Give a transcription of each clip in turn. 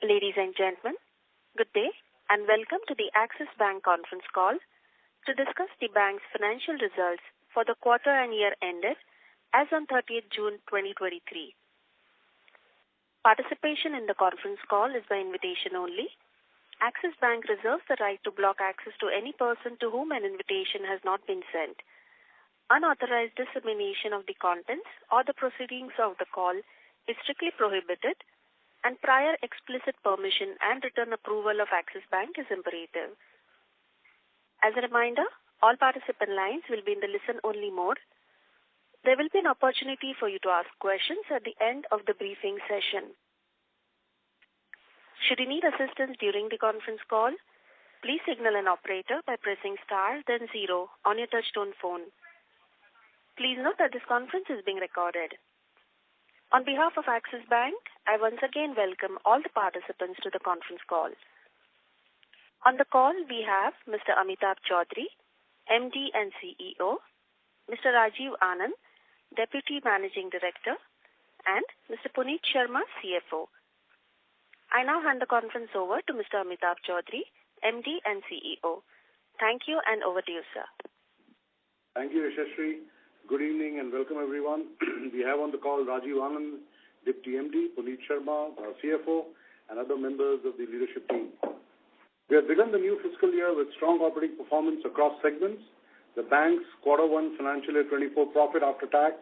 Ladies and gentlemen, good day and welcome to the Axis Bank conference call to discuss the bank's financial results for the quarter and year ended as on 30th June 2023. Participation in the conference call is by invitation only. Axis Bank reserves the right to block access to any person to whom an invitation has not been sent. Unauthorized dissemination of the contents or the proceedings of the call is strictly prohibited, and prior explicit permission and written approval of Axis Bank is imperative. As a reminder, all participant lines will be in the listen-only mode. There will be an opportunity for you to ask questions at the end of the briefing session. Should you need assistance during the conference call, please signal an operator by pressing star then 0 on your touchtone phone. Please note that this conference is being recorded. On behalf of Axis Bank, I once again welcome all the participants to the conference call. On the call, we have Mr. Amitabh Chaudhry, MD and CEO, Mr. Rajiv Anand, Deputy Managing Director, and Mr. Puneet Sharma, CFO. I now hand the conference over to Mr. Amitabh Chaudhry, MD and CEO. Thank you, and over to you, sir. Thank you, Yashashri. Good evening and welcome everyone. We have on the call Rajiv Anand, Deputy MD, Puneet Sharma, our CFO, and other members of the leadership team. We have begun the new fiscal year with strong operating performance across segments. The bank's Q1 financial year 24 profit after tax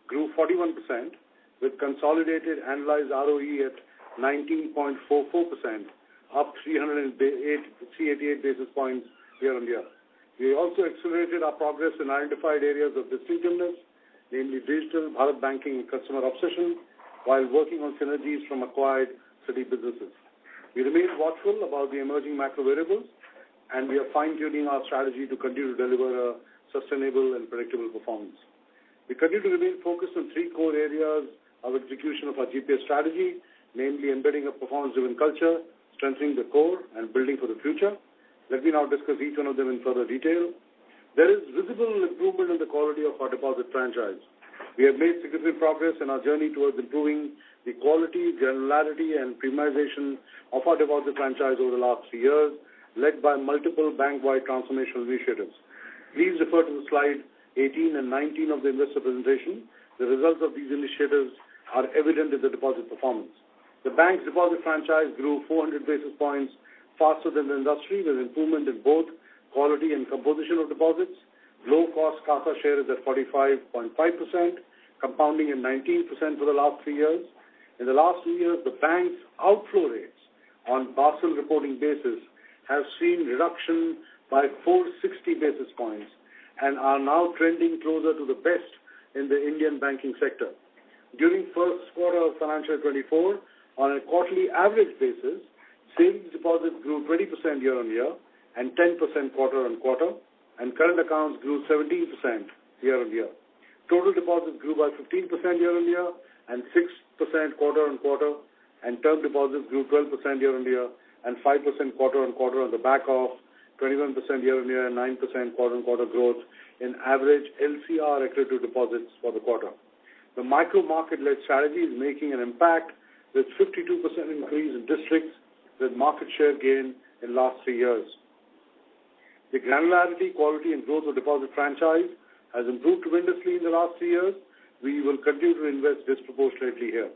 grew 41%, with consolidated annualized ROE at 19.44%, up 388 basis points year on year. We also accelerated our progress in identified areas of distinctiveness, namely digital, Bharat banking, and customer obsession, while working on synergies from acquired city businesses. We remain watchful about the emerging macro variables, and we are fine-tuning our strategy to continue to deliver a sustainable and predictable performance. We continue to remain focused on 3 core areas of execution of our GPS strategy, namely embedding a performance-driven culture, strengthening the core, and building for the future. Let me now discuss each one of them in further detail. There is visible improvement in the quality of our deposit franchise. We have made significant progress in our journey towards improving the quality, granularity, and premiumization of our deposit franchise over the last 3 years, led by multiple bank-wide transformational initiatives. Please refer to the slide 18 and 19 of the investor presentation. The results of these initiatives are evident in the deposit performance. The bank's deposit franchise grew 400 basis points faster than the industry, with improvement in both quality and composition of deposits. Low-cost CASA share is at 45.5%, compounding at 19% for the last 3 years. In the last 2 years, the bank's outflow rates on Basel reporting basis have seen reduction by 460 basis points and are now trending closer to the best in the Indian banking sector. During first quarter of financial 24, on a quarterly average basis, savings deposits grew 20% year-on-year and 10% quarter-on-quarter, and current accounts grew 17% year-on-year. Total deposits grew by 15% year-on-year and 6% quarter-on-quarter, and term deposits grew 12% year-on-year and 5% quarter-on-quarter on the back of 21% year-on-year and 9% quarter-on-quarter growth in average LCR accretive deposits for the quarter. The micro-market-led strategy is making an impact with 52% increase in districts with market share gain in last 3 years. The granularity, quality, and growth of deposit franchise has improved tremendously in the last 3 years. We will continue to invest disproportionately here.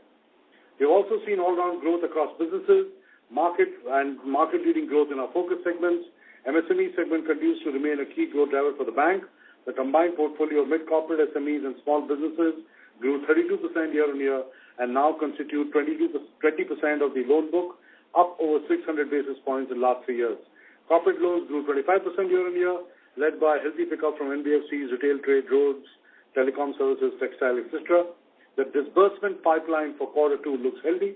We have also seen all-round growth across businesses, market-leading growth in our focus segments. MSME segment continues to remain a key growth driver for the bank. The combined portfolio of mid-corporate SMEs and small businesses grew 32% year-on-year and now constitute 20% of the loan book, up over 600 basis points in the last 3 years. Corporate loans grew 25% year-on-year, led by a healthy pickup from NBFCs, retail trade, roads, telecom services, textile, etc. The disbursement pipeline for Q2 looks healthy.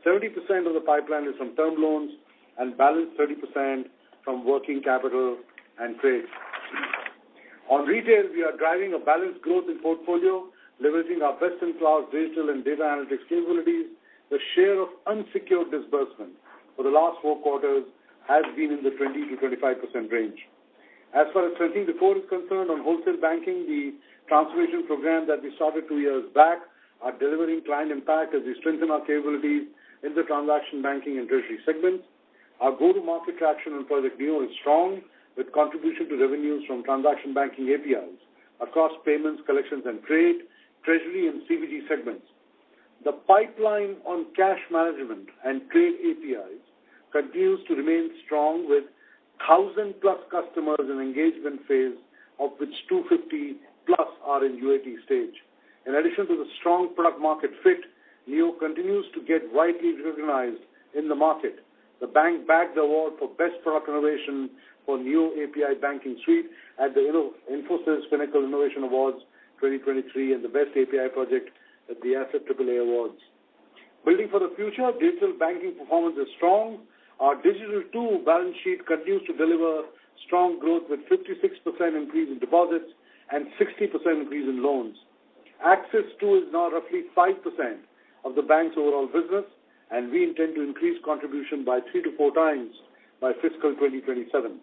70% of the pipeline is from term loans and balance 30% from working capital and trade. On retail, we are driving a balanced growth in portfolio, leveraging our best-in-class digital and data analytics capabilities. The share of unsecured disbursement for the last 4 quarters has been in the 20 to 25% range. As far as strengthening the core is concerned, on wholesale banking, the transformation program that we started 2 years back are delivering client impact as we strengthen our capabilities in the transaction banking and treasury segments. Our go-to-market traction on Project Neo is strong, with contribution to revenues from transaction banking APIs across payments, collections and trade, treasury and CBG segments. The pipeline on cash management and trade APIs continues to remain strong, with 1,000-plus customers in engagement phase, of which 250-plus are in UAT stage. In addition to the strong product market fit, Neo continues to get widely recognized in the market. The bank bagged the award for Best Product Innovation for Neo API Banking Suite at the Infosys Pinnacle Innovation Awards 2023 and the Best API Project at the Asset AAA Awards. Building for the future, digital banking performance is strong. Our Digital 2 balance sheet continues to deliver strong growth with 56% increase in deposits and 60% increase in loans. Access 2 is now roughly 5% of the bank's overall business, and we intend to increase contribution by 3 to 4 times by fiscal 2027.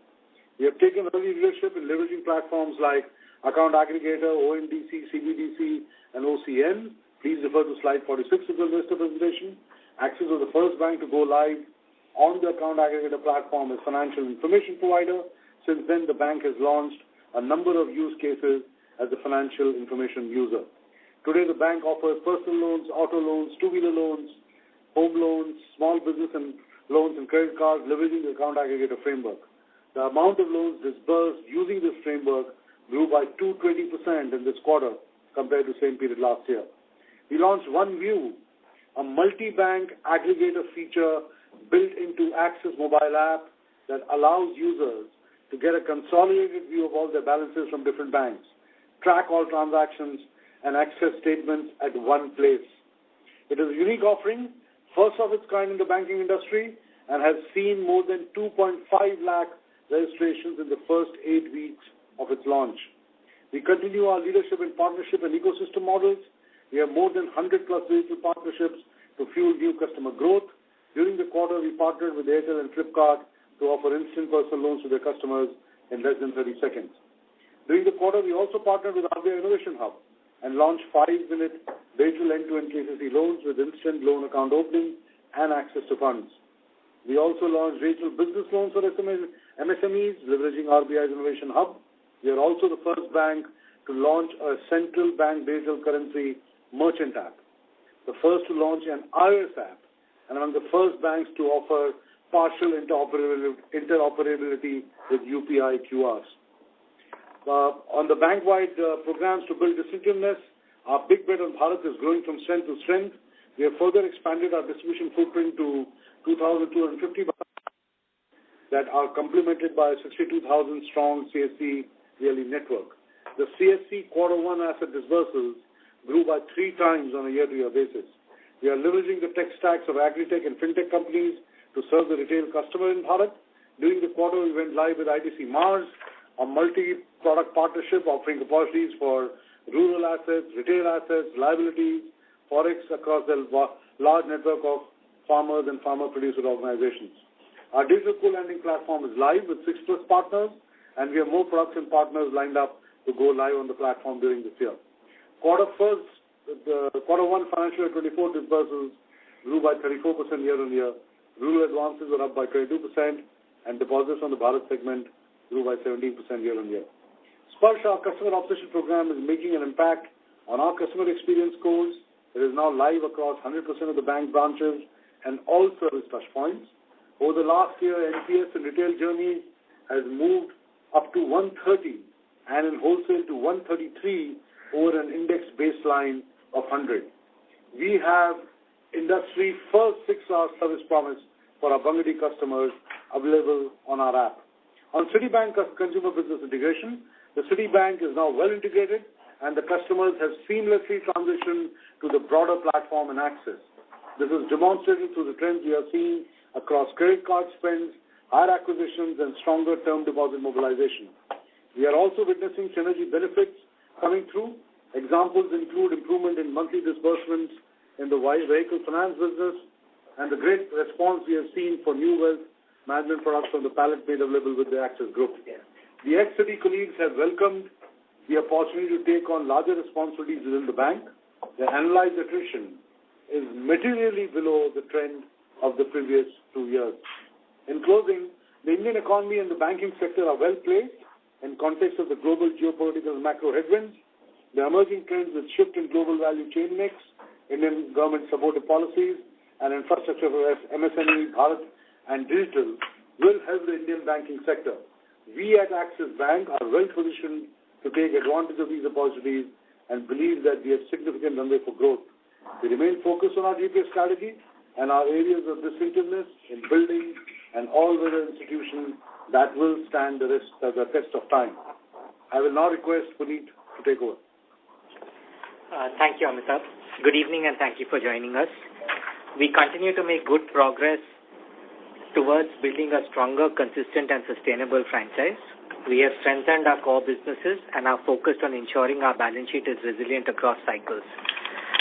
We have taken early leadership in leveraging platforms like Account Aggregator, ONDC, CBDC, and OCN. Please refer to slide 46 of the investor presentation. Axis was the first bank to go live on the Account Aggregator platform as financial information provider. Since then, the bank has launched a number of use cases as a financial information user. Today, the bank offers personal loans, auto loans, two-wheeler loans, home loans, small business and loans and credit cards, leveraging the Account Aggregator framework. The amount of loans disbursed using this framework grew by 220% in this quarter compared to the same period last year. We launched OneView, a multi-bank aggregator feature built into Axis mobile app that allows users to get a consolidated view of all their balances from different banks, track all transactions, and access statements at one place. It is a unique offering, first of its kind in the banking industry, and has seen more than 2.5 lakh registrations in the first 8 weeks of its launch. We continue our leadership in partnership and ecosystem models. We have more than 100-plus digital partnerships to fuel new customer growth. During the quarter, we partnered with Airtel and Flipkart to offer instant personal loans to their customers in less than 30 seconds. During the quarter, we also partnered with RBI Innovation Hub and launched 5-minute digital end-to-end KCC loans with instant loan account opening and access to funds. We also launched digital business loans for MSMEs, leveraging RBI's Innovation Hub. We are also the first bank to launch a central bank digital currency merchant app, the first to launch an iOS app, and among the first banks to offer partial interoperability with UPI QRs. On the bank-wide programs to build distinctiveness, our big bet on Bharat is growing from strength to strength. We have further expanded our distribution footprint to 2,250 that are complemented by a 62,000-strong CSC yearly network. The CSC Q1 asset disbursals grew by 3 times on a year-to-year basis. We are leveraging the tech stacks of agri-tech and fintech companies to serve the retail customer in Bharat. During the quarter, we went live with ITC Mars, a multi-product partnership offering opportunities for rural assets, retail assets, liabilities, forex across a large network of farmers and farmer-producer organizations. Our digital co-lending platform is live with 6+ partners, and we have more products and partners lined up to go live on the platform during this year. Q1 financial year 24 disbursements grew by 34% year-on-year. Rural advances were up by 22%, and deposits on the Bharat segment grew by 17% year-on-year. Sparsh, our customer obsession program, is making an impact on our customer experience scores. It is now live across 100% of the bank branches and all service touchpoints. Over the last year, NPS in retail journeys has moved up to 130 and in wholesale to 133 over an index baseline of 100. We have industry first 6-hour service promise for our Bangladesh customers available on our app. On Citibank consumer business integration, the Citibank is now well integrated and the customers have seamlessly transitioned to the broader platform and access. This is demonstrated through the trends we are seeing across credit card spends, higher acquisitions, and stronger term deposit mobilization. We are also witnessing synergy benefits coming through. Examples include improvement in monthly disbursements in the vehicle finance business and the great response we have seen for new wealth management products from the palette made available with the Access Group. The ex-Citi colleagues have welcomed the opportunity to take on larger responsibilities within the bank. The analyzed attrition is materially below the trend of the previous 2 years. In closing, the Indian economy and the banking sector are well placed in context of the global geopolitical and macro headwinds. The emerging trends with shift in global value chain mix, Indian government supportive policies, and infrastructure for MSME, Bharat, and digital will help the Indian banking sector. We at Axis Bank are well positioned to take advantage of these opportunities and believe that we have significant runway for growth. We remain focused on our GPS strategy and our areas of distinctiveness in building an all-weather institution that will stand the test of time. I will now request Puneet to take over. Thank you, Amitabh. Good evening and thank you for joining us. We continue to make good progress towards building a stronger, consistent and sustainable franchise. We have strengthened our core businesses and are focused on ensuring our balance sheet is resilient across cycles.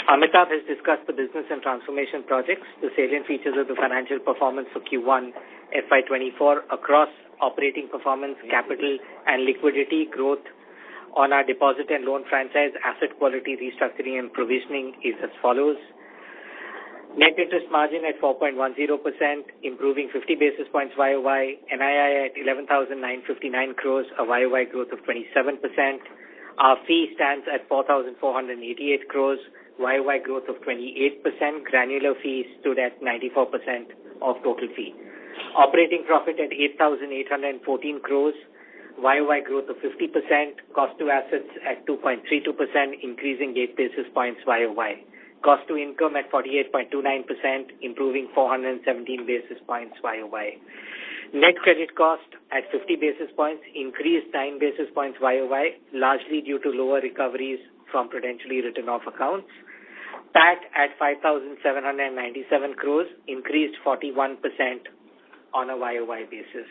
Amitabh has discussed the business and transformation projects, the salient features of the financial performance for Q1 FY24 across operating performance, capital and liquidity growth on our deposit and loan franchise, asset quality, restructuring and provisioning is as follows. Net interest margin at 4.10%, improving 50 basis points YOY, NII at 11,959 crores, a YOY growth of 27%. Our fee stands at 4,488 crores, YOY growth of 28%. Granular fees stood at 94% of total fee. Operating profit at 8,814 crores, YOY growth of 50%. Cost to assets at 2.32%, increasing 8 basis points YOY. Cost to income at 48.29%, improving 417 basis points YOY. Net credit cost at 50 basis points, increased 9 basis points YOY, largely due to lower recoveries from prudentially written off accounts. PAT at 5,797 crores, increased 41% on a YOY basis.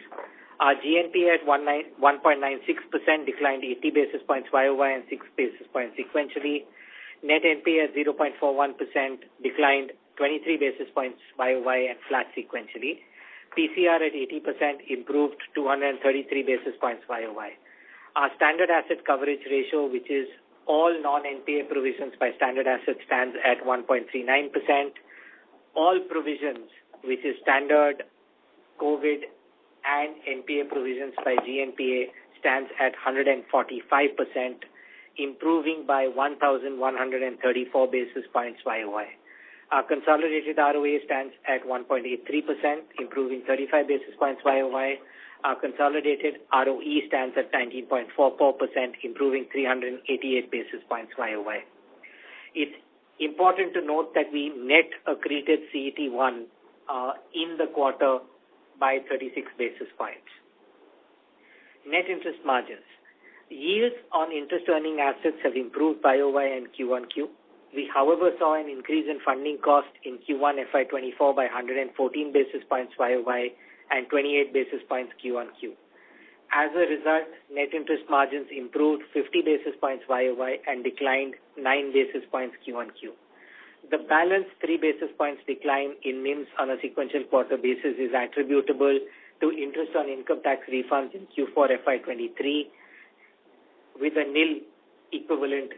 Our GNPA at 1.96%, declined 80 basis points YOY and 6 basis points sequentially. Net NPA at 0.41%, declined 23 basis points YOY and flat sequentially. PCR at 80%, improved 233 basis points YOY. Our standard asset coverage ratio, which is all non-NPA provisions by standard assets, stands at 1.39%. All provisions, which is standard, COVID and NPA provisions by GNPA, stands at 145%, improving by 1,134 basis points YOY. Our consolidated ROA stands at 1.83%, improving 35 basis points YOY. Our consolidated ROE stands at 19.44%, improving 388 basis points YOY. It's important to note that we net accreted CET1 in the quarter by 36 basis points. Net interest margins. Yields on interest-earning assets have improved YOY and Q1Q. We, however, saw an increase in funding cost in Q1 FY24 by 114 basis points YOY and 28 basis points Q1Q. As a result, net interest margins improved 50 basis points YOY and declined 9 basis points Q1Q. The balance 3 basis points decline in NIMs on a sequential quarter basis is attributable to interest on income tax refunds in Q4 FY23, with a nil equivalent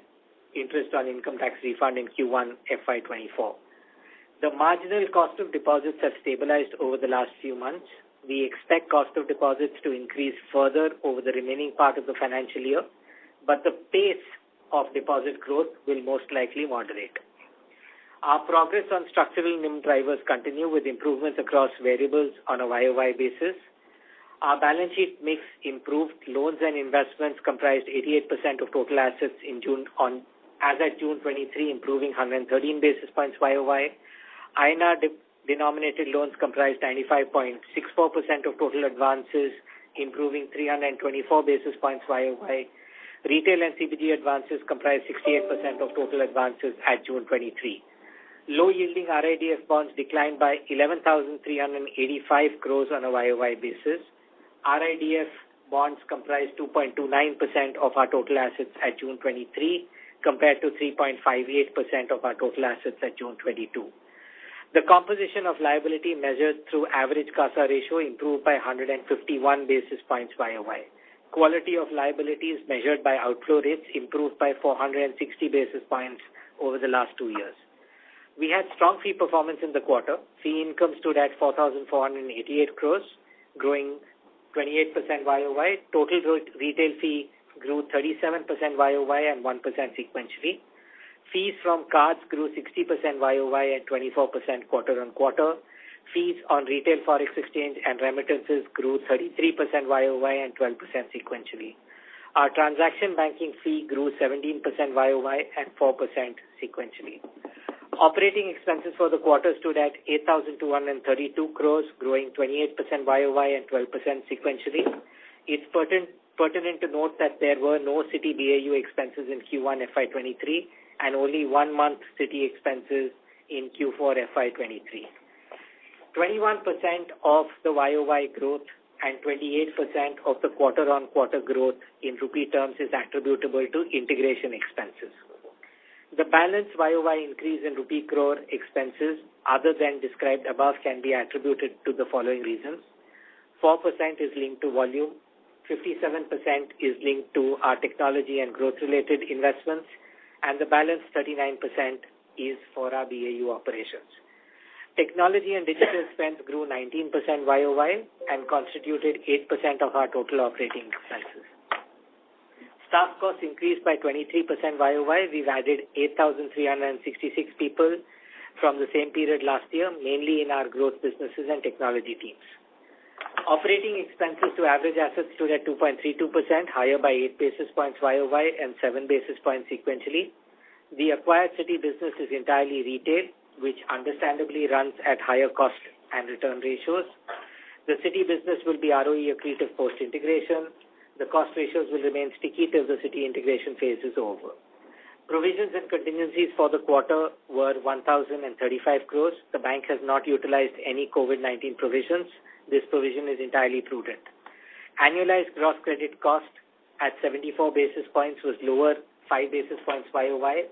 interest on income tax refund in Q1 FY24. The marginal cost of deposits have stabilized over the last few months. We expect cost of deposits to increase further over the remaining part of the financial year, but the pace of deposit growth will most likely moderate. Our progress on structural NIM drivers continue with improvements across variables on a YOY basis. Our balance sheet mix improved. Loans and investments comprised 88% of total assets in June as at June 23, improving 113 basis points YOY. INR denominated loans comprised 95.64% of total advances, improving 324 basis points YOY. Retail and CBG advances comprised 68% of total advances at June 23. Low-yielding RIDF bonds declined by 11,385 crores on a YOY basis. RIDF bonds comprised 2.29% of our total assets at June 23 compared to 3.58% of our total assets at June 22. The composition of liability measured through average CASA ratio improved by 151 basis points YOY. quality of liabilities measured by outflow rates improved by 460 basis points over the last 2 years. We had strong fee performance in the quarter. Fee income stood at 4,488 crores, growing 28% YOY. Total retail fee grew 37% YOY and 1% sequentially. Fees from cards grew 60% YOY and 24% quarter on quarter. Fees on retail forex exchange and remittances grew 33% YOY and 12% sequentially. Our transaction banking fee grew 17% YOY and 4% sequentially. Operating expenses for the quarter stood at 8,232 crores, growing 28% YOY and 12% sequentially. It's pertinent to note that there were no Citi BAU expenses in Q1 FY23 and only 1 month Citi expenses in Q4 FY23. 21% of the YOY growth and 28% of the quarter-on-quarter growth in rupee terms is attributable to integration expenses. The balance YOY increase in rupee crore expenses other than described above can be attributed to the following reasons. 4% is linked to volume, 57% is linked to our technology and growth-related investments, and the balance 39% is for our BAU operations. Technology and digital spends grew 19% YOY and constituted 8% of our total operating expenses. Staff costs increased by 23% YOY. We've added 8,366 people from the same period last year, mainly in our growth businesses and technology teams. Operating expenses to average assets stood at 2.32%, higher by 8 basis points YOY and 7 basis points sequentially. The acquired Citi business is entirely retail, which understandably runs at higher cost and return ratios. The Citi business will be ROE accretive post-integration. The cost ratios will remain sticky till the Citi integration phase is over. Provisions and contingencies for the quarter were 1,035 crores. The bank has not utilized any COVID-19 provisions. This provision is entirely prudent. Annualized gross credit cost at 74 basis points was lower 5 basis points YOY.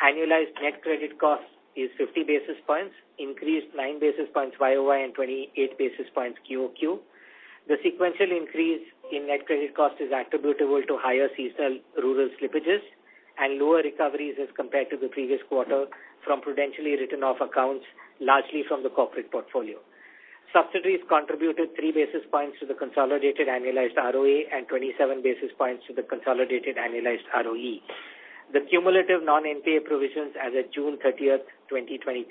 Annualized net credit cost is 50 basis points, increased 9 basis points YOY and 28 basis points QOQ. The sequential increase in net credit cost is attributable to higher seasonal rural slippages and lower recoveries as compared to the previous quarter from prudentially written off accounts, largely from the corporate portfolio. Subsidiaries contributed 3 basis points to the consolidated annualized ROA and 27 basis points to the consolidated annualized ROE. The cumulative non-NPA provisions as of June 30th, 2023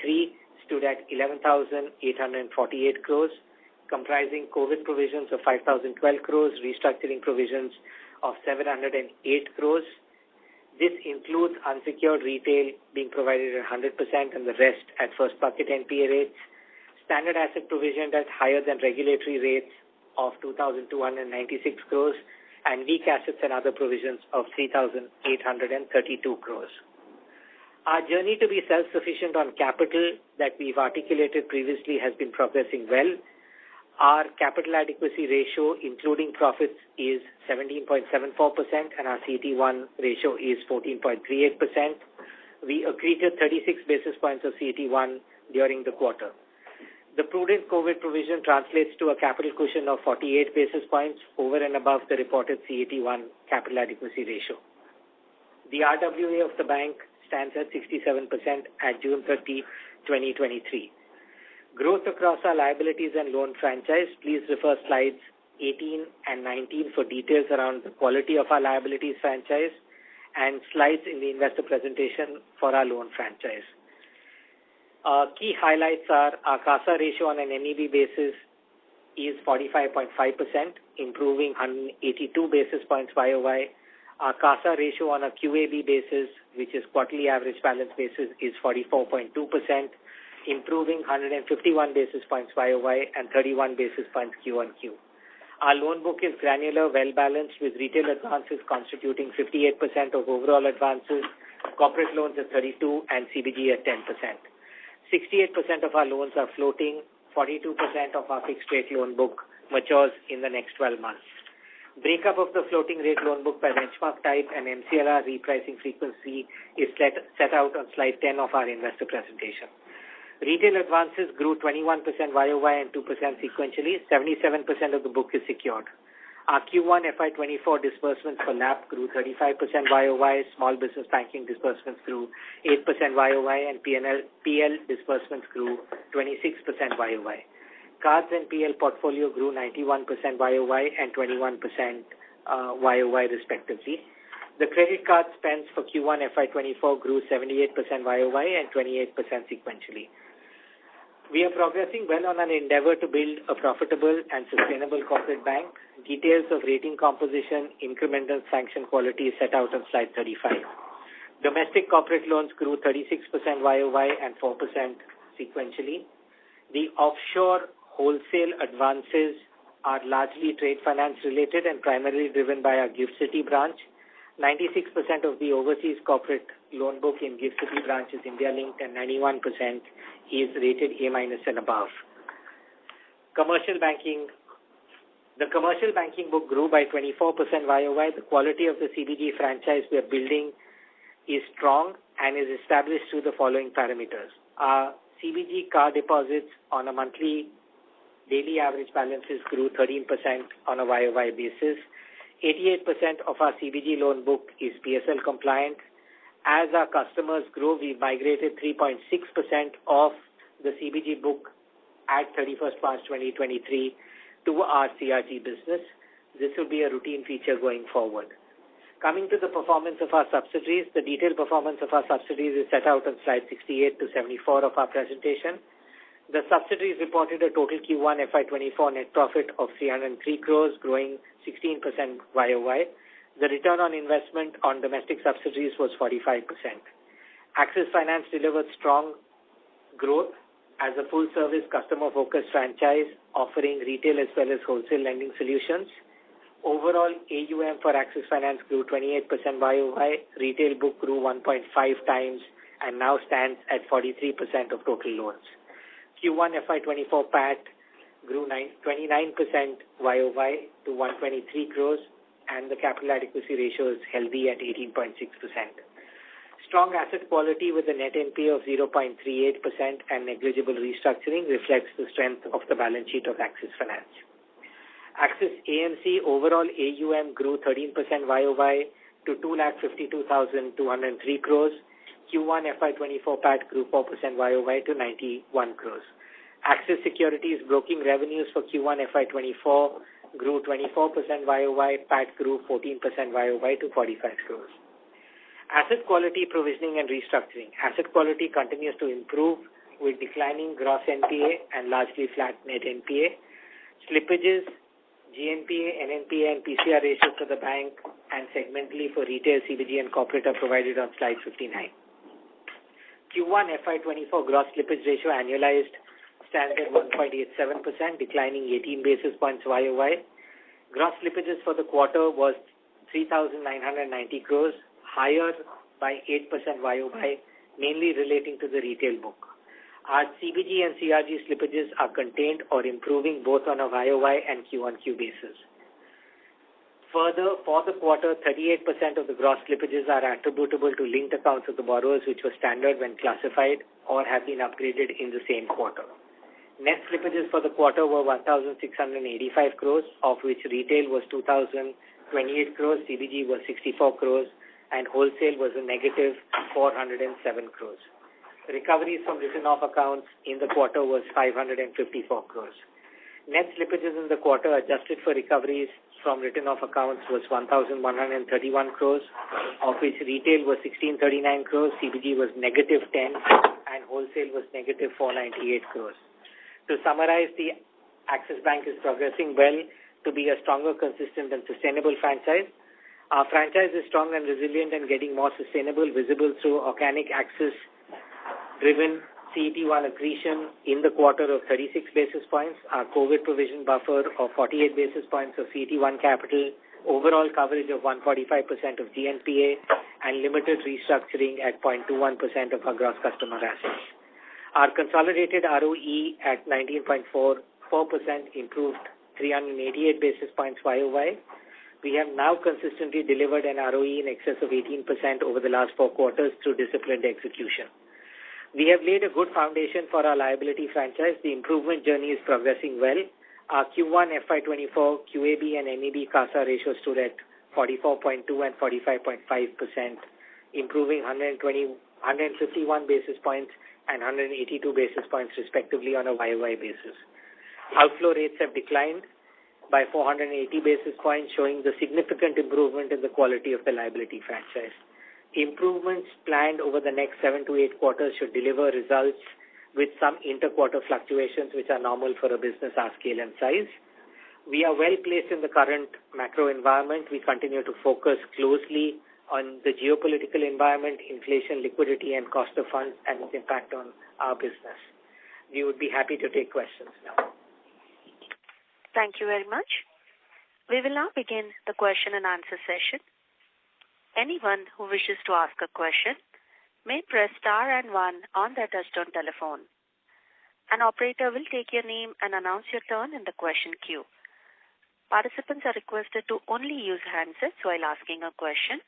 stood at 11,848 crores, comprising COVID provisions of 5,012 crores, restructuring provisions of 708 crores. This includes unsecured retail being provided at 100% and the rest at first bucket NPA rates, standard asset provisioned at higher than regulatory rates of 2,296 crores, and weak assets and other provisions of 3,832 crores. Our journey to be self-sufficient on capital that we've articulated previously has been progressing well. Our capital adequacy ratio, including profits, is 17.74% and our CET1 ratio is 14.38%. We accreted 36 basis points of CET1 during the quarter. The prudent COVID provision translates to a capital cushion of 48 basis points over and above the reported CET1 capital adequacy ratio. The RWA of the bank stands at 67% at June 30, 2023. Growth across our liabilities and loan franchise. Please refer slides 18 and 19 for details around the quality of our liabilities franchise and slides in the investor presentation for our loan franchise. Key highlights are our CASA ratio on an NEB basis is 45.5%, improving 182 basis points YOY. Our CASA ratio on a QAB basis, which is quarterly average balance basis, is 44.2%, improving 151 basis points YOY and 31 basis points Q1Q. Our loan book is granular, well-balanced, with retail advances constituting 58% of overall advances, corporate loans at 32% and CBG at 10%. 68% of our loans are floating, 42% of our fixed-rate loan book matures in the next 12 months. Breakup of the floating rate loan book by benchmark type and MCLR repricing frequency is set out on slide 10 of our investor presentation. Retail advances grew 21% YOY and 2% sequentially. 77% of the book is secured. Our Q1 FY24 disbursements for LAP grew 35% YOY, small business banking disbursements grew 8% YOY, and PL disbursements grew 26% YOY. Cards and PL portfolio grew 91% YOY and 21% YOY respectively. The credit card spends for Q1 FY24 grew 78% YOY and 28% sequentially. We are progressing well on an endeavor to build a profitable and sustainable corporate bank. Details of rating composition, incremental sanction quality is set out on slide 35. Domestic corporate loans grew 36% YOY and 4% sequentially. The offshore wholesale advances are largely trade finance related and primarily driven by our GIFT City branch. 96% of the overseas corporate loan book in GIFT City branch is India-linked and 91% is rated A- and above. Commercial banking. The commercial banking book grew by 24% YOY. The quality of the CBG franchise we are building is strong and is established through the following parameters. Our CBG card deposits on a monthly daily average balances grew 13% on a YOY basis. 88% of our CBG loan book is PSL compliant. As our customers grow, we migrated 3.6% of the CBG book at 31st March 2023 to our CRG business. This will be a routine feature going forward. Coming to the performance of our subsidiaries, the detailed performance of our subsidiaries is set out on slide 68 to 74 of our presentation. The subsidiaries reported a total Q1 FY24 net profit of 303 crores, growing 16% YOY. The return on investment on domestic subsidiaries was 45%. Axis Finance delivered strong growth as a full-service, customer-focused franchise offering retail as well as wholesale lending solutions. Overall, AUM for Axis Finance grew 28% YOY. Retail book grew 1.5 times and now stands at 43% of total loans. Q1 FY24 PAT grew 29% YOY to 123 crores and the capital adequacy ratio is healthy at 18.6%. Strong asset quality with a net NPA of 0.38% and negligible restructuring reflects the strength of the balance sheet of Axis Finance. Axis AMC overall AUM grew 13% YOY to 2,52,203 crores. Q1 FY24 PAT grew 4% YOY to 91 crores. Axis Securities broking revenues for Q1 FY24 grew 24% YOY, PAT grew 14% YOY to 45 crores. Asset quality, provisioning and restructuring. Asset quality continues to improve with declining gross NPA and largely flat net NPA. Slippages, GNPA, NNPA and PCR ratios for the bank and segmentally for retail, CBG and corporate are provided on slide 59. Q1 FY24 gross slippage ratio annualized stands at 1.87%, declining 18 basis points YOY. Gross slippages for the quarter was 3,990 crores, higher by 8% YOY, mainly relating to the retail book. Our CBG and CRG slippages are contained or improving both on a YOY and Q1Q basis. Further, for the quarter, 38% of the gross slippages are attributable to linked accounts of the borrowers which were standard when classified or have been upgraded in the same quarter. Net slippages for the quarter were 1,685 crores, of which retail was 2,028 crores, CBG was 64 crores, and wholesale was a negative 407 crores. Recoveries from written-off accounts in the quarter was 554 crores. Net slippages in the quarter adjusted for recoveries from written-off accounts was 1,131 crores, of which retail was 1,639 crores, CBG was negative 10, and wholesale was negative 498 crores. To summarize, the Axis Bank is progressing well to be a stronger, consistent and sustainable franchise. Our franchise is strong and resilient and getting more sustainable, visible through organic Axis-driven CET1 accretion in the quarter of 36 basis points, our COVID provision buffer of 48 basis points of CET1 capital, overall coverage of 145% of GNPA, and limited restructuring at 0.21% of our gross customer assets. Our consolidated ROE at 19.44% improved 388 basis points YOY. We have now consistently delivered an ROE in excess of 18% over the last 4 quarters through disciplined execution. We have laid a good foundation for our liability franchise. The improvement journey is progressing well. Our Q1 FY24 QAB and MEB CASA ratios stood at 44.2 and 45.5%, improving 151 basis points and 182 basis points respectively on a YOY basis. Outflow rates have declined by 480 basis points, showing the significant improvement in the quality of the liability franchise. Improvements planned over the next 7 to 8 quarters should deliver results with some inter-quarter fluctuations which are normal for a business our scale and size. We are well placed in the current macro environment. We continue to focus closely on the geopolitical environment, inflation, liquidity, and cost of funds and its impact on our business. We would be happy to take questions now. Thank you very much. We will now begin the question and answer session. Anyone who wishes to ask a question may press star and 1 on their touchtone telephone. An operator will take your name and announce your turn in the question queue. Participants are requested to only use handsets while asking a question.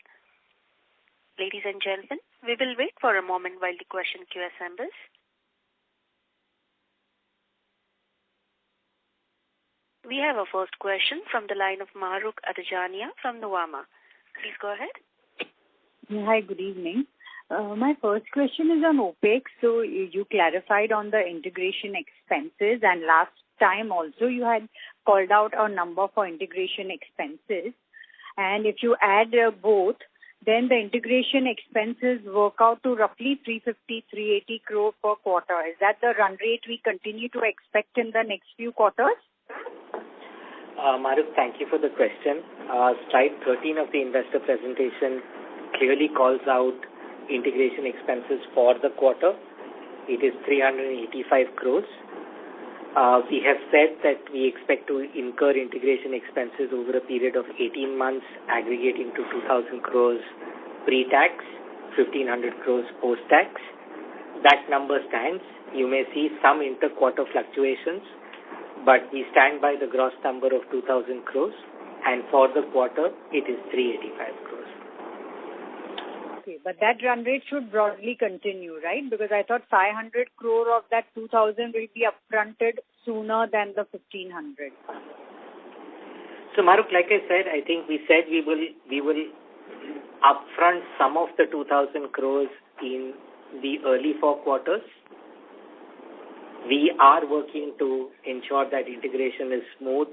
Ladies and gentlemen, we will wait for a moment while the question queue assembles. We have a first question from the line of Mahrukh Adajania from Nuvama. Please go ahead. Hi, good evening. My first question is on OPEX. So you clarified on the integration expenses, and last time also you had called out a number for integration expenses. And if you add both, then the integration expenses work out to roughly 350-380 crore per quarter. Is that the run rate we continue to expect in the next few quarters? Mahrukh, thank you for the question. Slide 13 of the investor presentation clearly calls out integration expenses for the quarter. It is 385 crores. We have said that we expect to incur integration expenses over a period of 18 months, aggregating to 2,000 crores pre-tax, 1,500 crores post-tax. That number stands. You may see some inter-quarter fluctuations, but we stand by the gross number of 2,000 crores, and for the quarter, it is 385 crores. Okay, but that run rate should broadly continue, right? Because I thought 500 crore of that 2,000 will be upfronted sooner than the 1,500. So, Mahrukh, like I said, I think we said we will upfront some of the 2,000 crores in the early 4 quarters. We are working to ensure that integration is smooth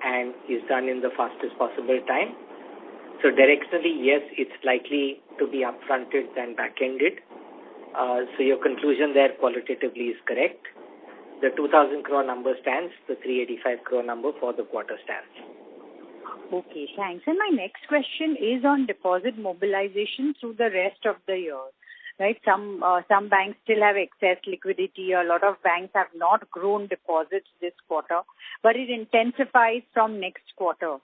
and is done in the fastest possible time. So directionally, yes, it's likely to be upfronted than back-ended. So your conclusion there qualitatively is correct. The 2,000 crore number stands. The 385 crore number for the quarter stands. Okay, thanks. And my next question is on deposit mobilization through the rest of the year. Right, some banks still have excess liquidity. A lot of banks have not grown deposits this quarter, but it intensifies from next quarter.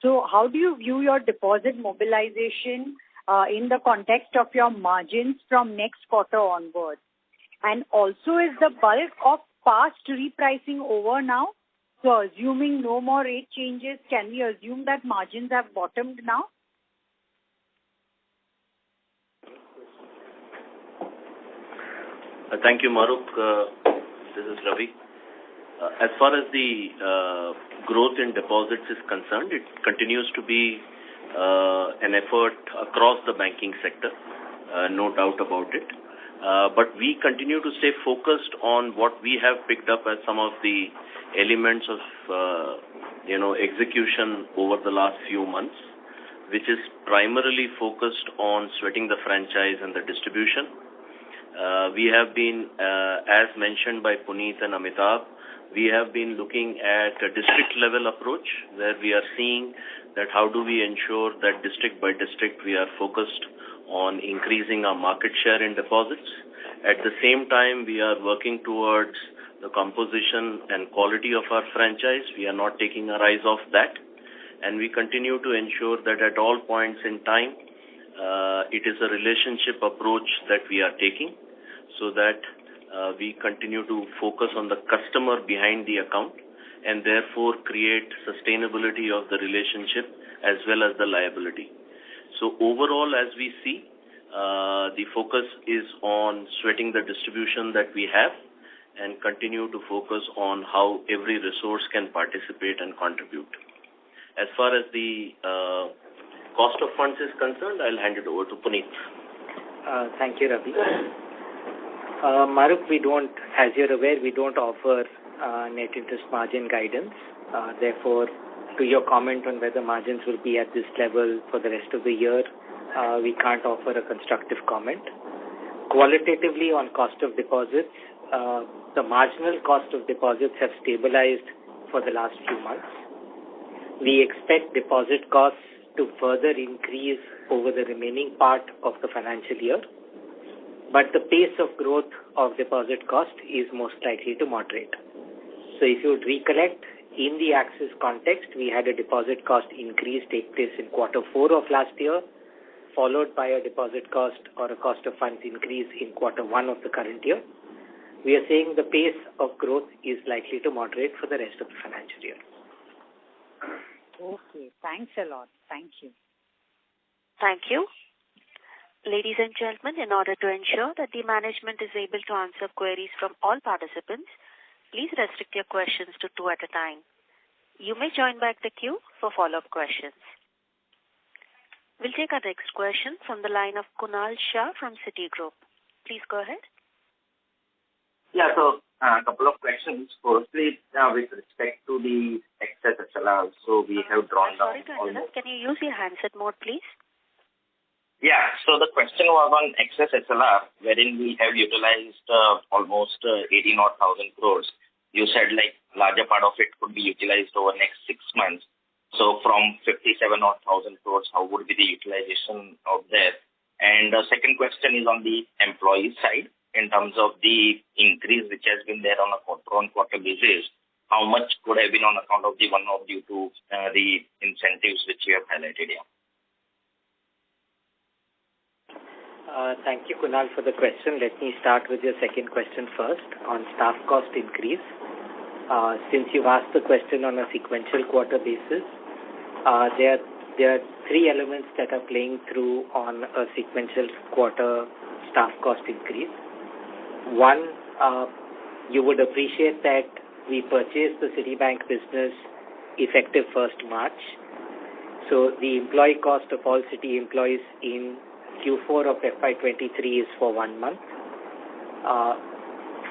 So how do you view your deposit mobilization in the context of your margins from next quarter onwards? And also, is the bulk of past repricing over now? So assuming no more rate changes, can we assume that margins have bottomed now? Thank you, Mahrukh. This is Ravi. As far as the growth in deposits is concerned, it continues to be an effort across the banking sector, no doubt about it. But we continue to stay focused on what we have picked up as some of the elements of, execution over the last few months, which is primarily focused on sweating the franchise and the distribution. We have been, as mentioned by Puneet and Amitabh, we have been looking at a district-level approach where we are seeing that how do we ensure that district by district we are focused on increasing our market share in deposits. At the same time, we are working towards the composition and quality of our franchise. We are not taking our eyes off that. And we continue to ensure that at all points in time, it is a relationship approach that we are taking so that we continue to focus on the customer behind the account and therefore create sustainability of the relationship as well as the liability. So overall, as we see, the focus is on sweating the distribution that we have and continue to focus on how every resource can participate and contribute. As far as the cost of funds is concerned, I'll hand it over to Puneet. Thank you, Ravi. Maruk, we don't, as you're aware, we don't offer net interest margin guidance. Therefore, to your comment on whether margins will be at this level for the rest of the year, we can't offer a constructive comment. Qualitatively on cost of deposits, the marginal cost of deposits have stabilized for the last few months. We expect deposit costs to further increase over the remaining part of the financial year, but the pace of growth of deposit cost is most likely to moderate. So if you would recollect, in the Axis context, we had a deposit cost increase take place in Q4 of last year, followed by a deposit cost or a cost of funds increase in Q1 of the current year. We are saying the pace of growth is likely to moderate for the rest of the financial year. Okay, thanks a lot. Thank you. Thank you. Ladies and gentlemen, in order to ensure that the management is able to answer queries from all participants, please restrict your questions to 2 at a time. You may join back the queue for follow-up questions. We'll take our next question from the line of Concall from Citigroup. Please go ahead. Yeah, so a couple of questions. Firstly, with respect to the excess SLR, so we have drawn down. Sorry to interrupt. Can you use your handset mode, please? Yeah, so the question was on excess SLR, wherein we have utilized almost 18,000 crores. You said like larger part of it could be utilized over next 6 months. So from 57,000 crores, how would be the utilization of that? And the second question is on the employee side, in terms of the increase which has been there on a quarter-on-quarter basis. How much could have been on account of the one-off due to the incentives which you have highlighted here? Thank you, Kunal, for the question. Let me start with your second question first on staff cost increase. Since you've asked the question on a sequential quarter basis, there are 3 elements that are playing through on a sequential quarter staff cost increase. One, you would appreciate that we purchased the Citibank business effective 1st March. So the employee cost of all Citi employees in Q4 of FY23 is for 1 month.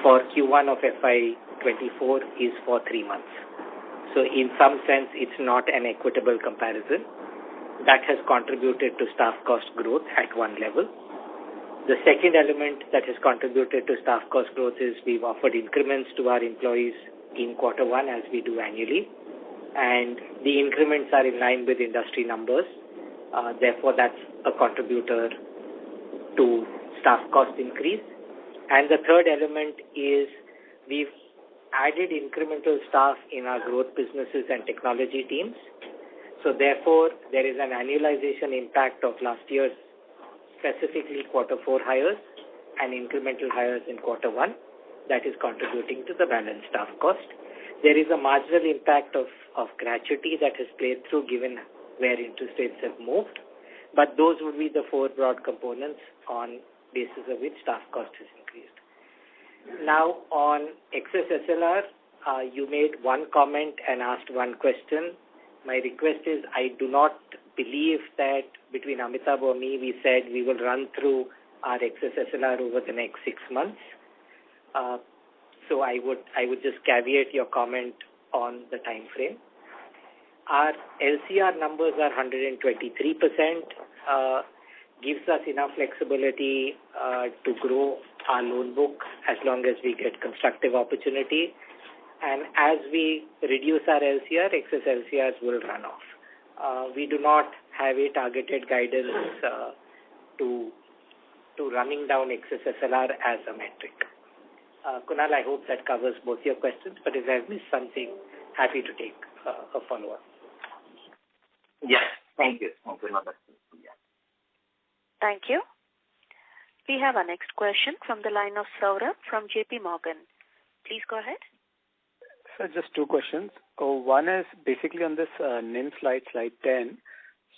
For Q1 of FY24 is for 3 months. So in some sense, it's not an equitable comparison. That has contributed to staff cost growth at one level. The second element that has contributed to staff cost growth is we've offered increments to our employees in Q1 as we do annually. And the increments are in line with industry numbers. Therefore, that's a contributor to staff cost increase. And the third element is we've added incremental staff in our growth businesses and technology teams. So therefore, there is an annualization impact of last year's specifically Q4 hires and incremental hires in Q1 that is contributing to the balanced staff cost. There is a marginal impact of gratuity that has played through given where interest rates have moved. But those would be the 4 broad components on basis of which staff cost has increased. Now, on excess SLR, you made one comment and asked one question. My request is I do not believe that between Amitabh or me, we said we will run through our excess SLR over the next 6 months. So I would just caveat your comment on the time frame. Our LCR numbers are 123%, gives us enough flexibility to grow our loan book as long as we get constructive opportunity. And as we reduce our LCR, excess LCRs will run off. We do not have a targeted guidance to running down excess SLR as a metric. Kunal, I hope that covers both your questions, but if I've missed something, happy to take a follow-up. Yes, thank you. Thank you. Thank you. We have our next question from the line of Saurabh from JP Morgan. Please go ahead. Sir, just 2 questions. One is basically on this NIM slide 10.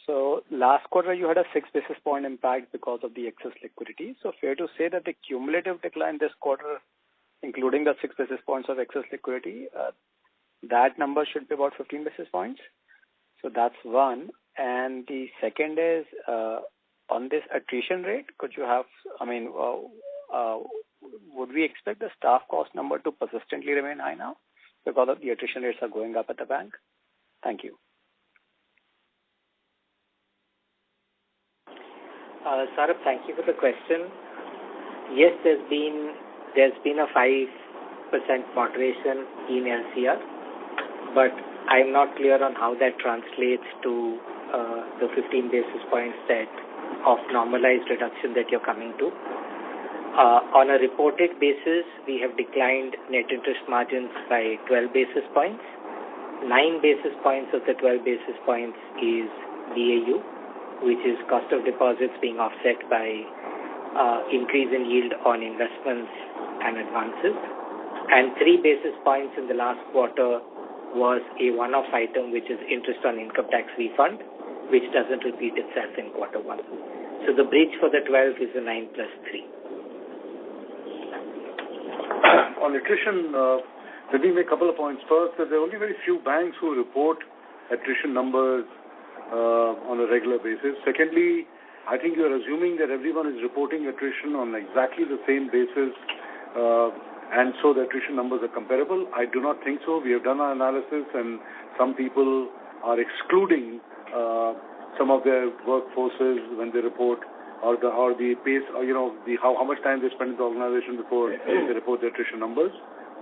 So last quarter you had a 6 basis point impact because of the excess liquidity. So fair to say that the cumulative decline this quarter including the 6 basis points of excess liquidity, that number should be about 15 basis points. So that's one. And the second is on this attrition rate, could you have, would we expect the staff cost number to persistently remain high now because of the attrition rates are going up at the bank? Thank you. Saurabh, thank you for the question. Yes, there's been a 5% moderation in LCR, but I'm not clear on how that translates to the 15 basis points of normalized reduction that you're coming to. On a reported basis, we have declined net interest margins by 12 basis points. 9 basis points of the 12 basis points is BAU, which is cost of deposits being offset by increase in yield on investments and advances. And 3 basis points in the last quarter was a one-off item, which is interest on income tax refund, which doesn't repeat itself in quarter one. So the bridge for the 12 is a 9 plus 3. On attrition, let me make a couple of points. First, that there are only very few banks who report attrition numbers on a regular basis. Secondly, I think you're assuming that everyone is reporting attrition on exactly the same basis, and so the attrition numbers are comparable. I do not think so. We have done our analysis, and some people are excluding some of their workforces when they report, or the pace, how much time they spend in the organization before they report the attrition numbers.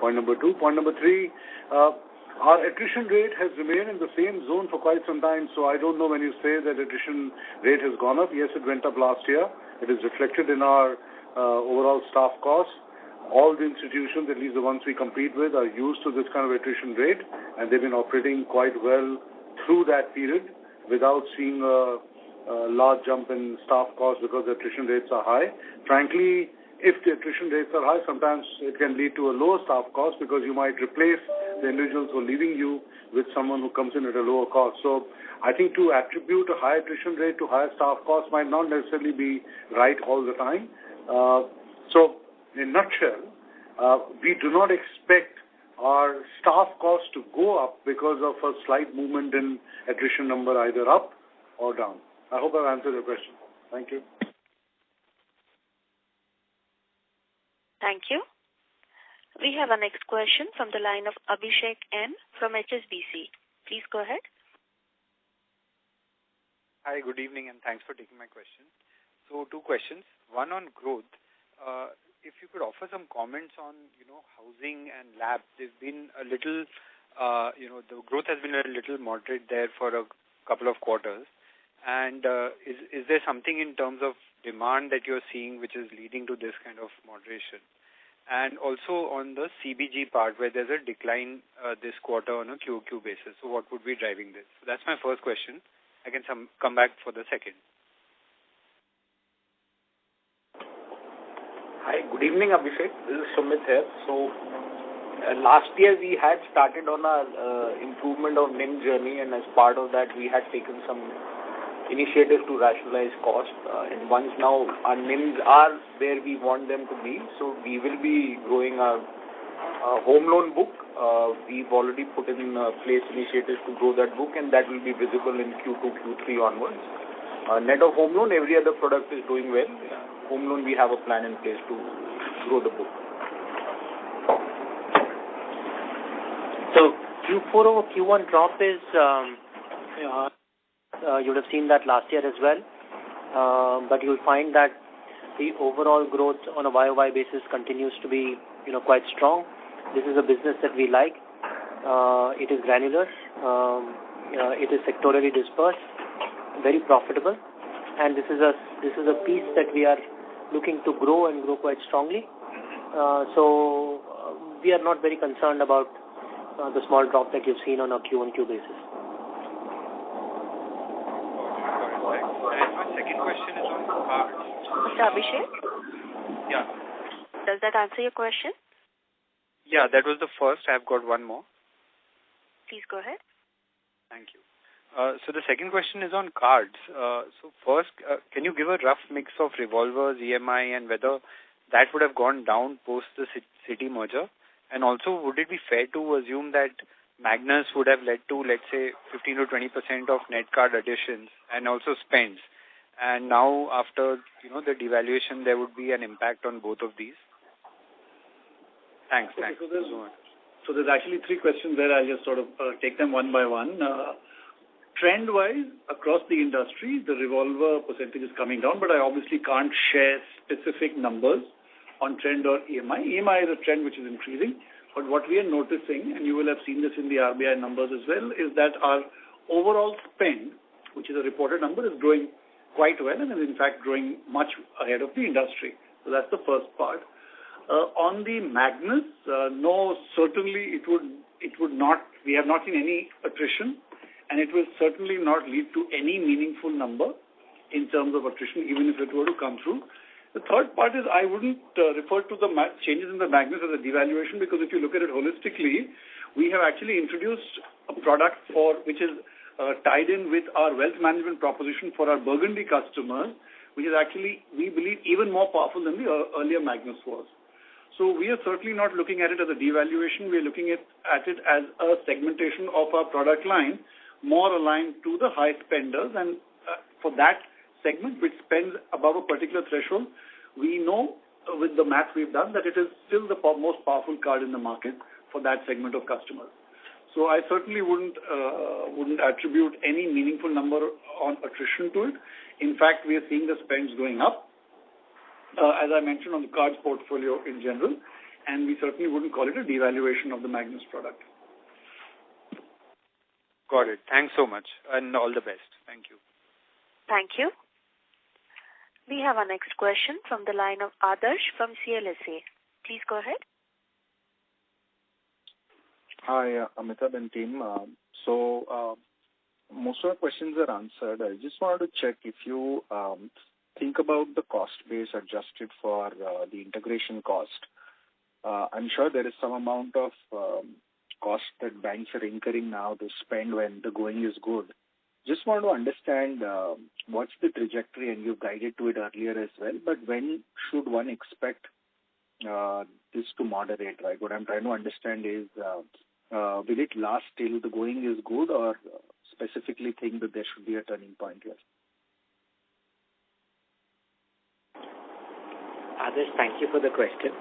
Point number two. Point number three, our attrition rate has remained in the same zone for quite some time, so I don't know when you say that attrition rate has gone up. Yes, it went up last year. It is reflected in our overall staff costs. All the institutions, at least the ones we compete with, are used to this kind of attrition rate, and they've been operating quite well through that period without seeing a large jump in staff costs because the attrition rates are high. Frankly, if the attrition rates are high, sometimes it can lead to a lower staff cost because you might replace the individuals who are leaving you with someone who comes in at a lower cost. So I think to attribute a high attrition rate to higher staff costs might not necessarily be right all the time. So in a nutshell, we do not expect our staff costs to go up because of a slight movement in attrition number, either up or down. I hope I've answered your question. Thank you. Thank you. We have our next question from the line of Abhishek N. from HSBC. Please go ahead. Hi, good evening, and thanks for taking my question. So 2 questions. One on growth. If you could offer some comments on, housing and LAP. They've been a little, the growth has been a little moderate there for a couple of quarters. And is there something in terms of demand that you're seeing which is leading to this kind of moderation? And also on the CBG part, where there's a decline this quarter on a QOQ basis. So what would be driving this? So that's my first question. I can come back for the second. Hi, good evening, Abhishek. This is Sumit here. So last year we had started on our improvement of NIM journey, and as part of that we had taken some initiatives to rationalize cost. And once now our NIMs are where we want them to be, so we will be growing our home loan book. We've already put in place initiatives to grow that book, and that will be visible in Q2, Q3 onwards. Net of home loan, every other product is doing well. Home loan, we have a plan in place to grow the book. So Q4 over Q1 drop is, you would have seen that last year as well. But you'll find that the overall growth on a YOY basis continues to be, quite strong. This is a business that we like. It is granular. It is sectorally dispersed, very profitable, and this is a piece that we are looking to grow and grow quite strongly. So we are not very concerned about the small drop that you've seen on a Q1Q basis. And my second question is on cards. Mr. Abhishek? Yeah. Does that answer your question? Yeah, that was the first. I've got one more. Please go ahead. Thank you. So the second question is on cards. So first, can you give a rough mix of revolvers, EMI, and whether that would have gone down post the City merger? And also, would it be fair to assume that Magnus would have led to, let's say, 15 to 20% of net card additions and also spends? And now, after the devaluation, there would be an impact on both of these. Thanks. Okay, so there's actually three questions there. I'll just sort of take them one by one. Trend-wise, across the industry, the revolver percentage is coming down, but I obviously can't share specific numbers on trend or EMI. EMI is a trend which is increasing, but what we are noticing, and you will have seen this in the RBI numbers as well, is that our overall spend, which is a reported number, is growing quite well and is in fact growing much ahead of the industry. So that's the first part. On the Magnus, no, certainly it would not, we have not seen any attrition, and it will certainly not lead to any meaningful number in terms of attrition, even if it were to come through. The third part is I wouldn't refer to the changes in the Magnus as a devaluation, because if you look at it holistically, we have actually introduced a product which is tied in with our wealth management proposition for our Burgundy customers, which is actually, we believe, even more powerful than the earlier Magnus was. So we are certainly not looking at it as a devaluation. We are looking at it as a segmentation of our product line, more aligned to the high spenders. And for that segment, which spends above a particular threshold, we know with the math we've done that it is still the most powerful card in the market for that segment of customers. So I certainly wouldn't attribute any meaningful number on attrition to it. In fact, we are seeing the spends going up, as I mentioned, on the cards portfolio in general, and we certainly wouldn't call it a devaluation of the Magnus product. Got it. Thanks so much, and all the best. Thank you. Thank you. We have our next question from the line of Adarsh from CLSA. Please go ahead. Hi, Amitabh and team. Most of our questions are answered. I just wanted to check if you think about the cost base adjusted for the integration cost. I'm sure there is some amount of cost that banks are incurring now to spend when the going is good. Just want to understand what's the trajectory, and you've guided to it earlier as well, but when should one expect this to moderate, right? What I'm trying to understand is, will it last till the going is good, or specifically think that there should be a turning point here? Adarsh, thank you for the question.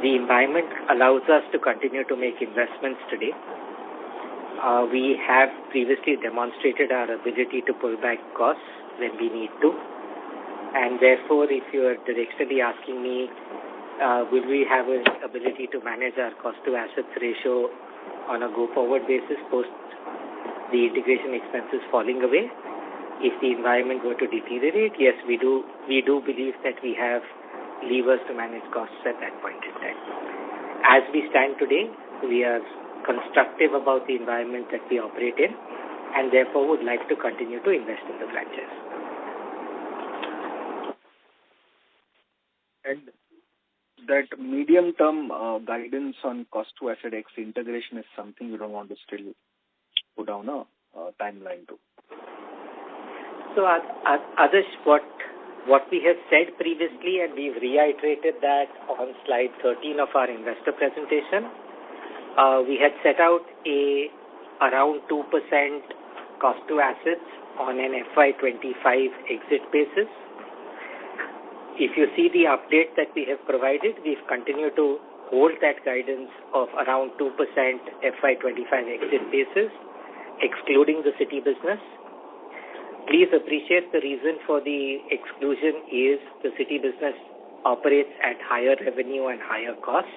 The environment allows us to continue to make investments today. We have previously demonstrated our ability to pull back costs when we need to. And therefore, if you are directly asking me, will we have an ability to manage our cost-to-assets ratio on a go-forward basis post the integration expenses falling away? If the environment were to deteriorate, yes, we do believe that we have levers to manage costs at that point in time. As we stand today, we are constructive about the environment that we operate in, and therefore would like to continue to invest in the franchise. And that medium-term guidance on cost-to-asset X integration is something you don't want to still put down a timeline to. So, Adarsh, what we have said previously, and we've reiterated that on slide 13 of our investor presentation, we had set out around 2% cost to assets on an FY25 exit basis. If you see the update that we have provided, we've continued to hold that guidance of around 2% FY25 exit basis, excluding the Citi business. Please appreciate the reason for the exclusion is the Citi business operates at higher revenue and higher costs.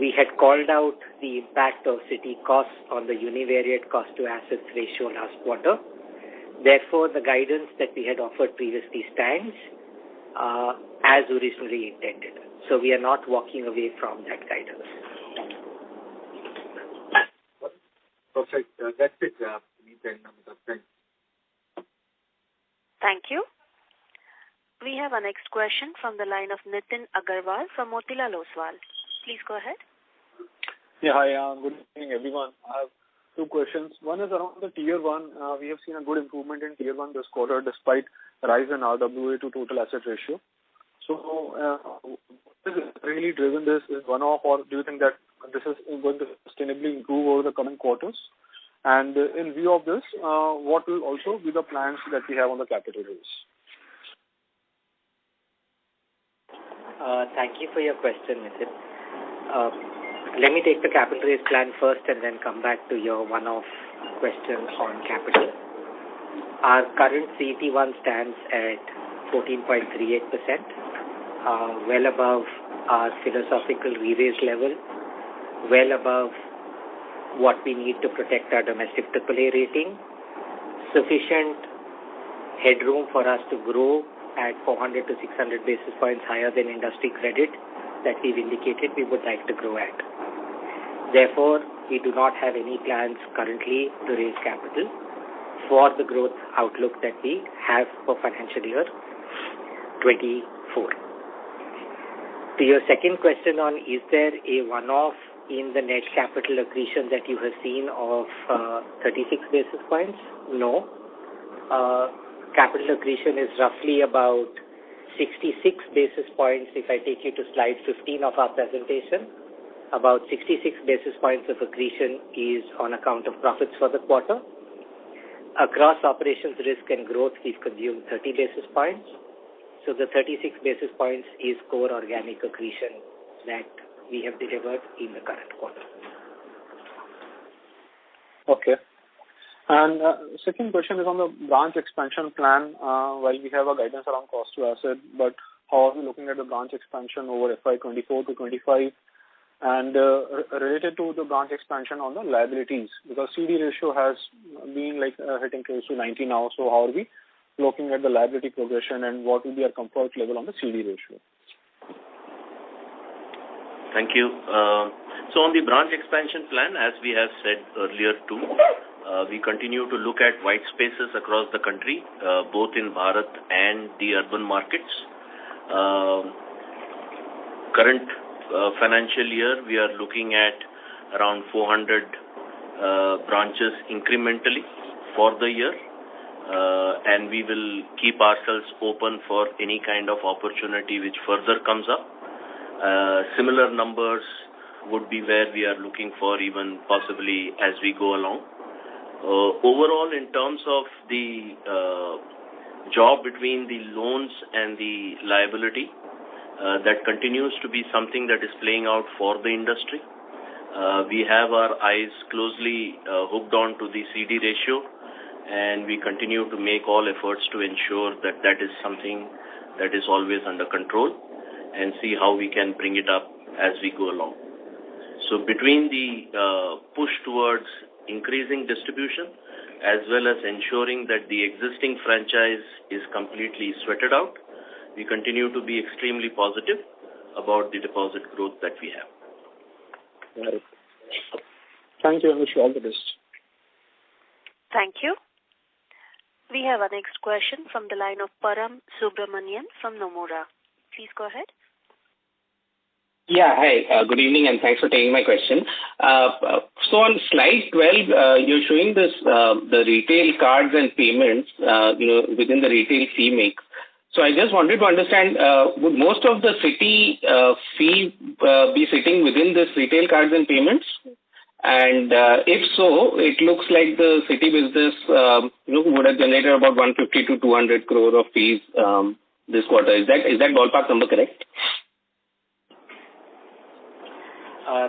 We had called out the impact of Citi costs on the univariate cost to assets ratio last quarter. Therefore, the guidance that we had offered previously stands as originally intended. So we are not walking away from that guidance. Perfect. That's it. Thank you. We have our next question from the line of Nitin Agarwal from Motilal Oswal. Please go ahead. Yeah, hi. Good evening, everyone. I have two questions. One is around the Tier 1. We have seen a good improvement in Tier 1 this quarter despite rise in RWA to total asset ratio. So, what has really driven this? Is one-off, or do you think that this is going to sustainably improve over the coming quarters? And in view of this, what will also be the plans that we have on the capital raise? Thank you for your question, Nitin. Let me take the capital raise plan first and then come back to your one-off question on capital. Our current CET1 stands at 14.38%, well above our philosophical re-raise level, well above what we need to protect our domestic AAA rating, sufficient headroom for us to grow at 400 to 600 basis points higher than industry credit that we've indicated we would like to grow at. Therefore, we do not have any plans currently to raise capital for the growth outlook that we have for financial year 24. To your second question on is there a one-off in the net capital accretion that you have seen of 36 basis points? No. Capital accretion is roughly about 66 basis points. If I take you to slide 15 of our presentation, about 66 basis points of accretion is on account of profits for the quarter. Across operations, risk and growth, we've consumed 30 basis points. So the 36 basis points is core organic accretion that we have delivered in the current quarter. Okay. And second question is on the branch expansion plan. While we have a guidance around cost to asset, but how are we looking at the branch expansion over FY24 to 25? And related to the branch expansion on the liabilities, because CD ratio has been hitting close to 90 now. So how are we looking at the liability progression, and what will be our comfort level on the CD ratio? Thank you. So on the branch expansion plan, as we have said earlier too, we continue to look at white spaces across the country, both in Bharat and the urban markets. Current financial year, we are looking at around 400 branches incrementally for the year, and we will keep ourselves open for any kind of opportunity which further comes up. Similar numbers would be where we are looking for, even possibly as we go along. Overall, in terms of the job between the loans and the liability, that continues to be something that is playing out for the industry. We have our eyes closely hooked on to the CD ratio, and we continue to make all efforts to ensure that that is something that is always under control, and see how we can bring it up as we go along. So between the push towards increasing distribution as well as ensuring that the existing franchise is completely sweated out, we continue to be extremely positive about the deposit growth that we have. Right. Thank you, and wish you all the best. Thank you. We have our next question from the line of Param Subramanian from Nomura. Please go ahead. Yeah, hi. Good evening, and thanks for taking my question. So on slide 12, you're showing this the retail cards and payments, within the retail fee mix. So I just wanted to understand, would most of the city fee be sitting within this retail cards and payments? And if so, it looks like the city business would have generated about 150 to 200 crore of fees this quarter. Is that ballpark number correct?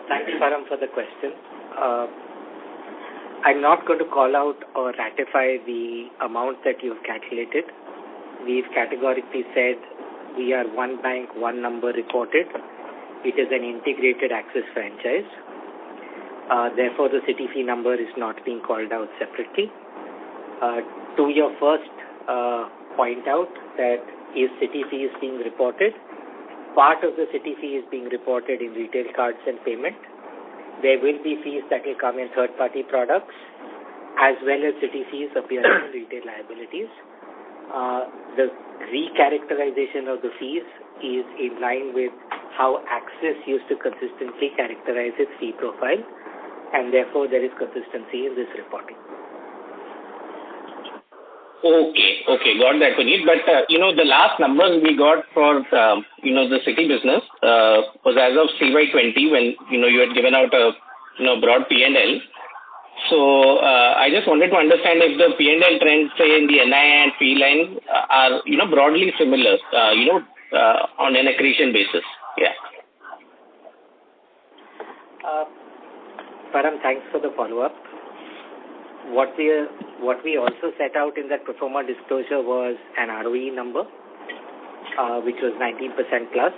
Thank you, Param, for the question. I'm not going to call out or ratify the amount that you've calculated. We've categorically said we are one bank, one number reported. It is an integrated Axis franchise. Therefore, the city fee number is not being called out separately. To your first point out that is city fee is being reported, part of the city fee is being reported in retail cards and payment. There will be fees that will come in third-party products, as well as city fees appearing in retail liabilities. The recharacterization of the fees is in line with how Axis used to consistently characterize its fee profile. and therefore there is consistency in this reporting. Okay, got that, Puneet. But, the last numbers we got for, the city business was as of FY20 when, you had given out a, broad P&L. So, I just wanted to understand if the P&L trends, say, in the NII and fee line are, broadly similar, on an accretion basis. Yeah. Param, thanks for the follow-up. What we also set out in that pro forma disclosure was an ROE number, which was 19% plus.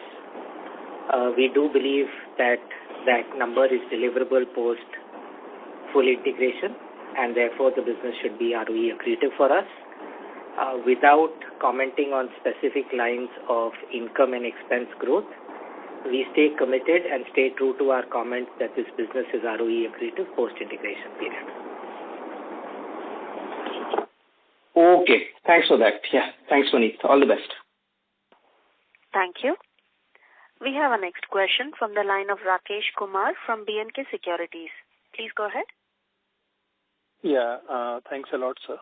We do believe that number is deliverable post full integration, and therefore the business should be ROE accretive for us. Without commenting on specific lines of income and expense growth, we stay committed and stay true to our comment that this business is ROE accretive post-integration period. Okay, thanks for that. Yeah, thanks, Puneet. All the best. Thank you. We have our next question from the line of Rakesh Kumar from B&K Securities. Please go ahead. Yeah, thanks a lot, sir.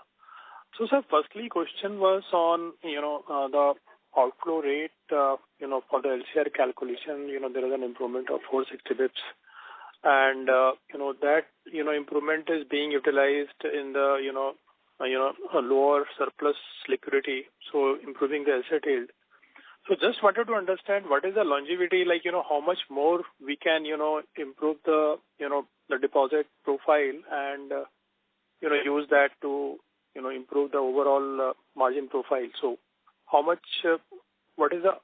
So, sir, firstly, question was on, the outflow rate, for the LCR calculation, there is an improvement of 460 bips. And, that, improvement is being utilized in the, a lower surplus liquidity, so improving the asset yield. So just wanted to understand what is the longevity, like, how much more we can, improve the, the deposit profile and, use that to, improve the overall margin profile. So how much, what is the,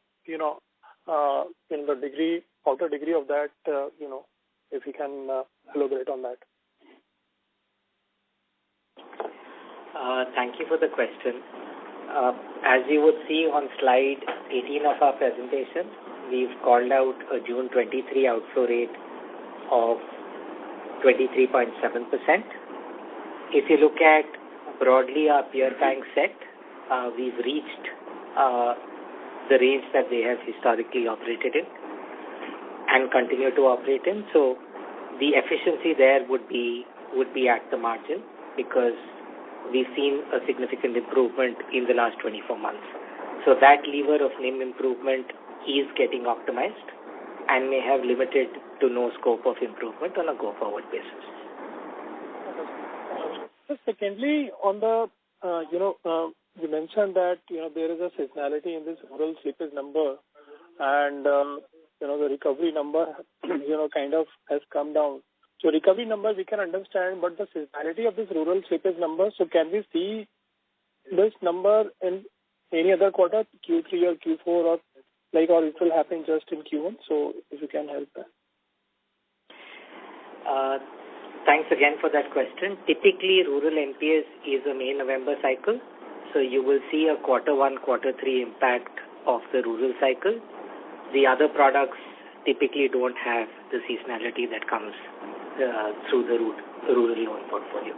the degree, outer degree of that, if you can elaborate on that. Thank you for the question. As you would see on slide 18 of our presentation, we've called out a June 23 outflow rate of 23.7%. If you look at broadly our peer bank set, we've reached the range that they have historically operated in and continue to operate in. So the efficiency there would be at the margin, because we've seen a significant improvement in the last 24 months. So that lever of NIM improvement is getting optimized and may have limited to no scope of improvement on a go-forward basis. Secondly, on the, you mentioned that, there is a seasonality in this rural slippage number, and, the recovery number, kind of has come down. So recovery number we can understand, but the seasonality of this rural slippage number, so can we see this number in any other quarter, Q3 or Q4, or it will happen just in Q1? So if you can help that. Thanks again for that question. Typically, rural NPS is a May-November cycle, so you will see a Q1, Q3 impact of the rural cycle. The other products typically don't have the seasonality that comes through the rural loan portfolio.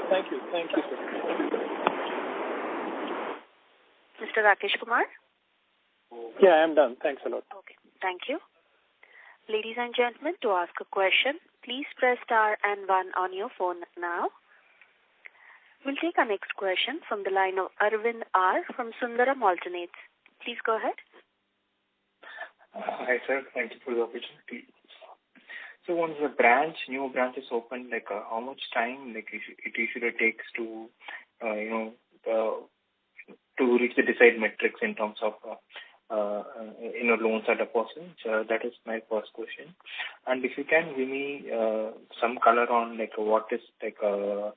Thank you, sir. Mr. Rakesh Kumar? Yeah, I am done. Thanks a lot. Okay, thank you. Ladies and gentlemen, to ask a question, please press star and 1 on your phone now. We'll take our next question from the line of Arvind R. from Sundaram Alternates. Please go ahead. Hi, sir. Thank you for the opportunity. So once the new branch is open, how much time, it usually takes to, to reach the desired metrics in terms of, loans or deposits? That is my first question. And if you can give me some color on, what is, the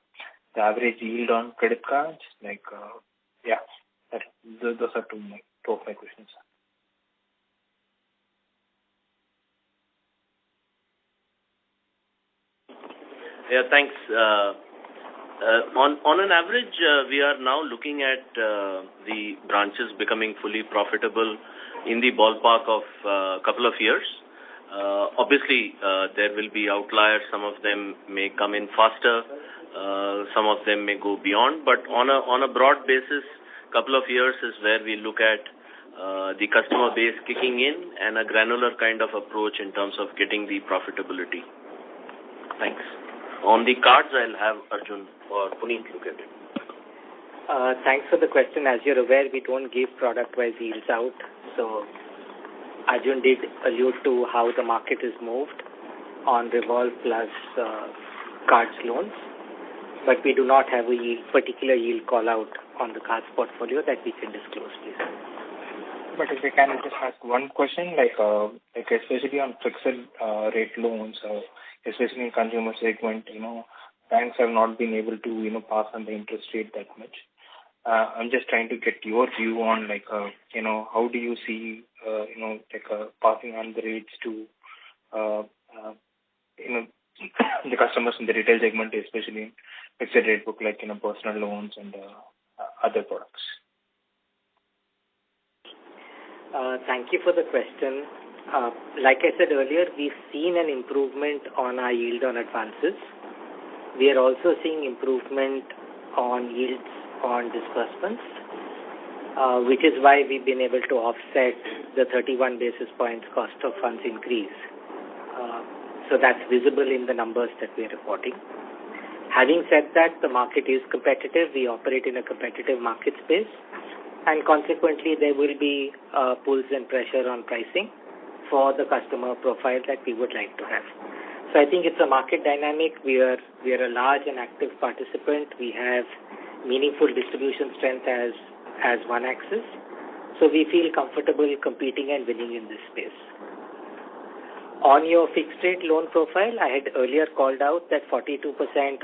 average yield on credit cards? Those are two of my questions. Yeah, thanks. On an average, we are now looking at the branches becoming fully profitable in the ballpark of a couple of years. Obviously, there will be outliers. Some of them may come in faster. Some of them may go beyond. But on a broad basis, couple of years is where we look at the customer base kicking in, and a granular kind of approach in terms of getting the profitability. Thanks. On the cards, I'll have Arjun or Puneet look at it. Thanks for the question. As you're aware, we don't give product-wise yields out. So Arjun did allude to how the market is moved on revolve plus cards loans. But we do not have a particular yield call-out on the cards portfolio that we can disclose, please. But if we can just ask one question, like especially on fixed rate loans, especially in consumer segment, banks have not been able to, pass on the interest rate that much. I'm just trying to get your view on, how do you see, passing on the rates to, the customers in the retail segment, especially in fixed rate book, like, personal loans and other products. Thank you for the question. Like I said earlier, we've seen an improvement on our yield on advances. We are also seeing improvement on yields on disbursements, which is why we've been able to offset the 31 basis points cost of funds increase. So that's visible in the numbers that we're reporting. Having said that, the market is competitive. We operate in a competitive market space, and consequently there will be pulls and pressure on pricing for the customer profile that we would like to have. So I think it's a market dynamic. We are a large and active participant. We have meaningful distribution strength as one axis. So we feel comfortable competing and winning in this space. On your fixed rate loan profile, I had earlier called out that 42%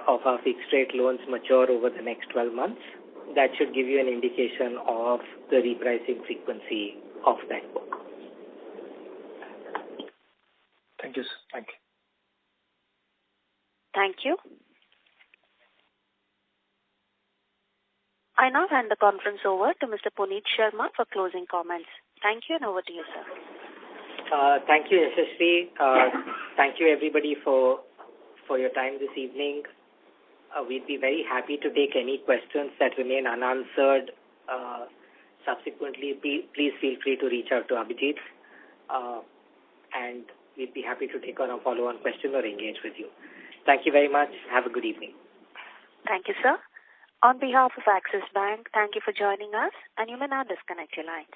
of our fixed rate loans mature over the next 12 months. That should give you an indication of the repricing frequency of that book. Thank you, sir. Thank you. Thank you. I now hand the conference over to Mr. Puneet Sharma for closing comments. Thank you, and over to you, sir. Thank you, Yashasvi. Thank you, everybody, for your time this evening. We'd be very happy to take any questions that remain unanswered. Subsequently, please feel free to reach out to Abhijit, and we'd be happy to take on a follow-on question or engage with you. Thank you very much. Have a good evening. Thank you, sir. On behalf of Axis Bank, thank you for joining us, and you may now disconnect your lines.